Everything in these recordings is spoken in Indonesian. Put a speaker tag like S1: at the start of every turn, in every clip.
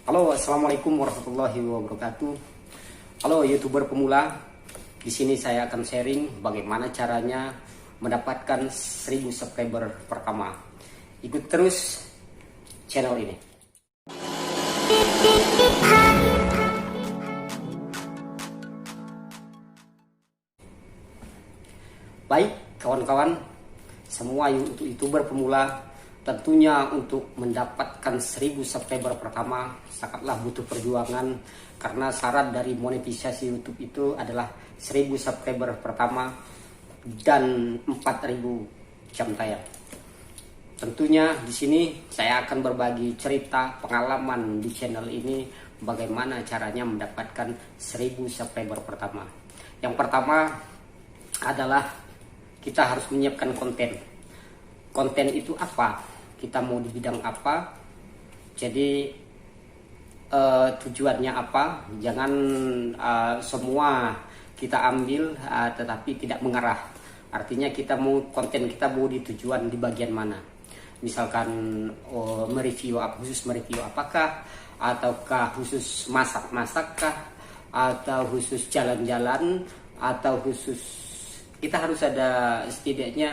S1: Halo, assalamualaikum warahmatullahi wabarakatuh. Halo YouTuber pemula. Di sini saya akan sharing bagaimana caranya mendapatkan 1000 subscriber pertama. Ikut terus channel ini. Baik kawan-kawan, semua YouTuber pemula, tentunya untuk mendapatkan 1000 subscriber pertama sangatlah butuh perjuangan, karena syarat dari monetisasi YouTube itu adalah 1000 subscriber pertama dan 4000 jam tayang. Tentunya di sini saya akan berbagi cerita pengalaman di channel ini bagaimana caranya mendapatkan 1000 subscriber pertama. Yang pertama adalah kita harus menyiapkan konten. Konten itu apa? Kita mau di bidang apa? Jadi tujuannya apa? Jangan semua kita ambil tetapi tidak mengarah. Artinya konten kita mau di tujuan di bagian mana? Misalkan mereview apa, khusus mereview apakah, ataukah khusus masak-masakkah, atau khusus jalan-jalan, atau khusus, kita harus ada setidaknya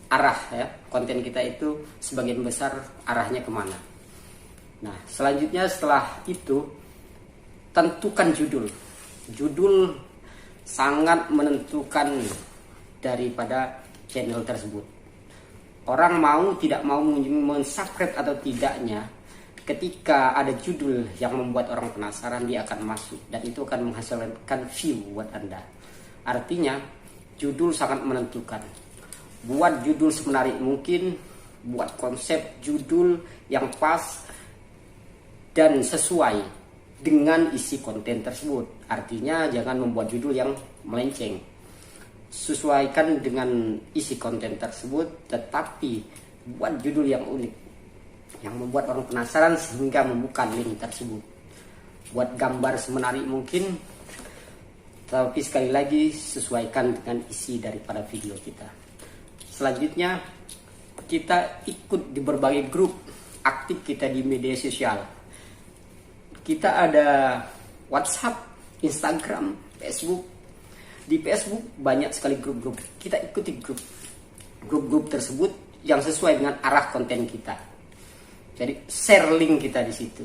S1: arah ya, konten kita itu sebagian besar arahnya kemana. Nah selanjutnya setelah itu tentukan judul. Judul sangat menentukan daripada channel tersebut. Orang mau tidak mau men-subscribe atau tidaknya, ketika ada judul yang membuat orang penasaran, dia akan masuk dan itu akan menghasilkan view buat Anda. Artinya judul sangat menentukan. Buat judul semenarik mungkin, buat konsep judul yang pas dan sesuai dengan isi konten tersebut. Artinya jangan membuat judul yang melenceng. Sesuaikan dengan isi konten tersebut, tetapi buat judul yang unik, yang membuat orang penasaran sehingga membuka link tersebut. Buat gambar semenarik mungkin, tapi sekali lagi sesuaikan dengan isi daripada video kita. Selanjutnya kita ikut di berbagai grup aktif kita di media sosial. Kita ada WhatsApp, Instagram, Facebook. Di Facebook banyak sekali grup-grup. Kita ikuti grup-grup tersebut yang sesuai dengan arah konten kita. Jadi share link kita di situ.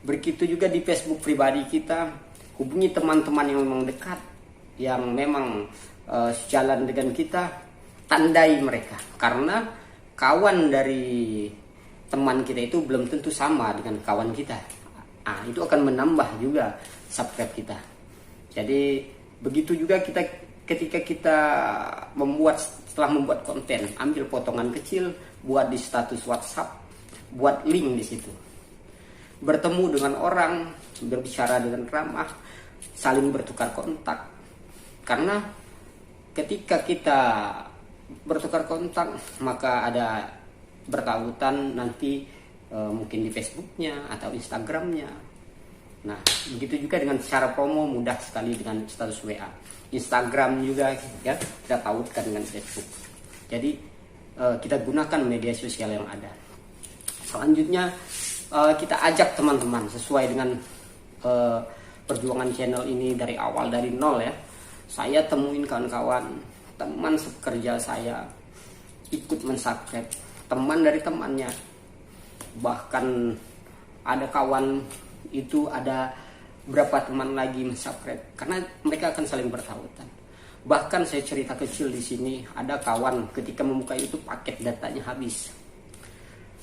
S1: Begitu juga di Facebook pribadi kita, hubungi teman-teman yang memang dekat, yang memang sejalan dengan kita. Tandai mereka, karena kawan dari teman kita itu belum tentu sama dengan kawan kita. Itu akan menambah juga subscribe kita. Jadi begitu juga kita ketika kita setelah membuat konten, ambil potongan kecil, buat di status WhatsApp, buat link di situ. Bertemu dengan orang, berbicara dengan ramah, saling bertukar kontak. Karena ketika kita bertukar kontak, maka ada bertautan nanti mungkin di Facebooknya atau Instagramnya. Nah begitu juga dengan cara promo, mudah sekali dengan status WA. Instagram juga ya, kita tautkan dengan Facebook. Jadi kita gunakan media sosial yang ada. Selanjutnya kita ajak teman-teman sesuai dengan perjuangan channel ini dari awal, dari nol ya. Saya temuin kawan-kawan, teman sekerja saya ikut mensubscribe, teman dari temannya, bahkan ada kawan itu ada berapa teman lagi mensubscribe, karena mereka akan saling bertautan. Bahkan saya cerita kecil di sini, ada kawan ketika membuka YouTube paket datanya habis.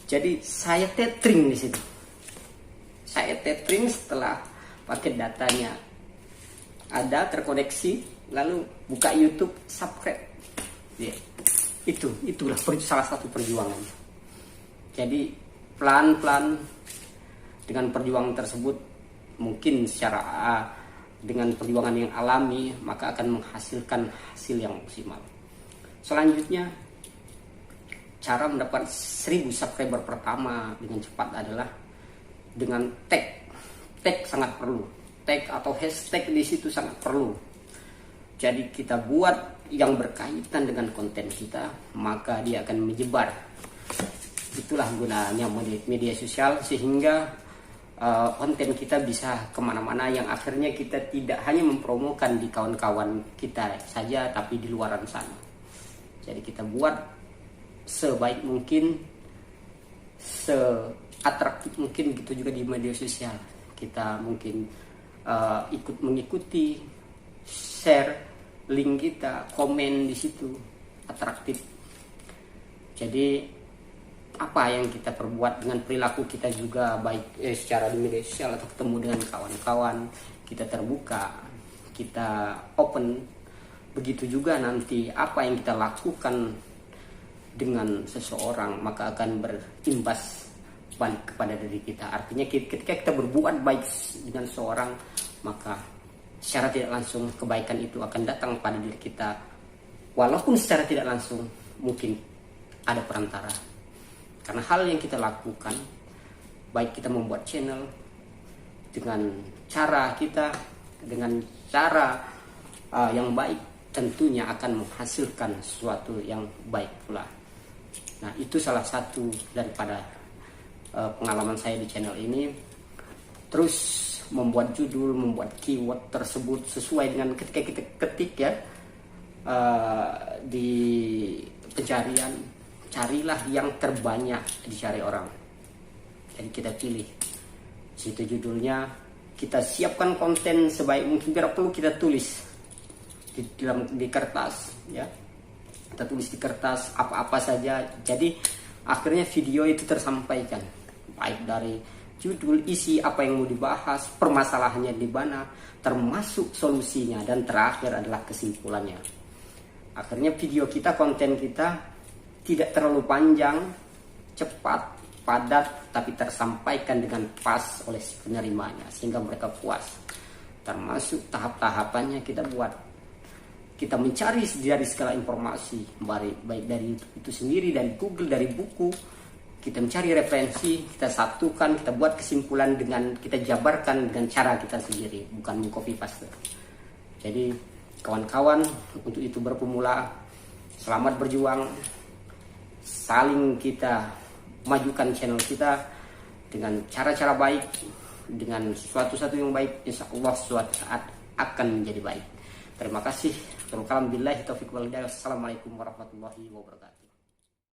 S1: Jadi saya tethering di situ. Saya tethering setelah paket datanya ada terkoneksi, lalu buka YouTube, subscribe. Ya, itulah salah satu perjuangan. Jadi pelan-pelan dengan perjuangan tersebut, mungkin secara dengan perjuangan yang alami, maka akan menghasilkan hasil yang maksimal. Selanjutnya, cara mendapat 1000 subscriber pertama dengan cepat adalah dengan tag. Tag sangat perlu. Tag atau hashtag di situ sangat perlu. Jadi kita buat yang berkaitan dengan konten kita, maka dia akan menyebar. Itulah gunanya media sosial, sehingga konten kita bisa kemana-mana, yang akhirnya kita tidak hanya mempromokan di kawan-kawan kita saja, tapi di luaran sana. Jadi kita buat sebaik mungkin, seatraktif mungkin, gitu juga di media sosial. Kita mungkin ikut mengikuti, share link kita, komen di situ, atraktif. Jadi apa yang kita perbuat dengan perilaku kita juga, baik secara di media sosial atau ketemu dengan kawan-kawan, kita terbuka, kita open. Begitu juga nanti apa yang kita lakukan dengan seseorang maka akan berimbas balik kepada diri kita. Artinya ketika kita berbuat baik dengan seseorang, maka secara tidak langsung kebaikan itu akan datang pada diri kita, walaupun secara tidak langsung mungkin ada perantara. Karena hal yang kita lakukan, baik kita membuat channel dengan cara kita, dengan cara yang baik, tentunya akan menghasilkan sesuatu yang baik pula. Nah, itu salah satu daripada pengalaman saya di channel ini. Terus membuat judul, membuat keyword tersebut sesuai dengan ketika kita ketik ya, di pencarian, carilah yang terbanyak dicari orang. Jadi kita pilih situ judulnya, kita siapkan konten sebaik mungkin. Bila perlu kita tulis di kertas ya, kita tulis di kertas apa-apa saja. Jadi akhirnya video itu tersampaikan, baik dari judul, isi apa yang mau dibahas, permasalahannya di mana, termasuk solusinya, dan terakhir adalah kesimpulannya. Akhirnya video kita, konten kita tidak terlalu panjang, cepat, padat, tapi tersampaikan dengan pas oleh si penerimanya sehingga mereka puas. Termasuk tahap-tahapannya kita buat. Kita mencari dari segala informasi, baik dari itu sendiri, dari Google, dari buku. Kita mencari referensi, kita satukan, kita buat kesimpulan dengan kita jabarkan dengan cara kita sendiri, bukan mengcopy paste. Jadi kawan-kawan, untuk itu berpemula, selamat berjuang. Saling kita majukan channel kita dengan cara-cara baik, dengan sesuatu yang baik, insya Allah suatu saat akan menjadi baik. Terima kasih. Assalamualaikum warahmatullahi wabarakatuh.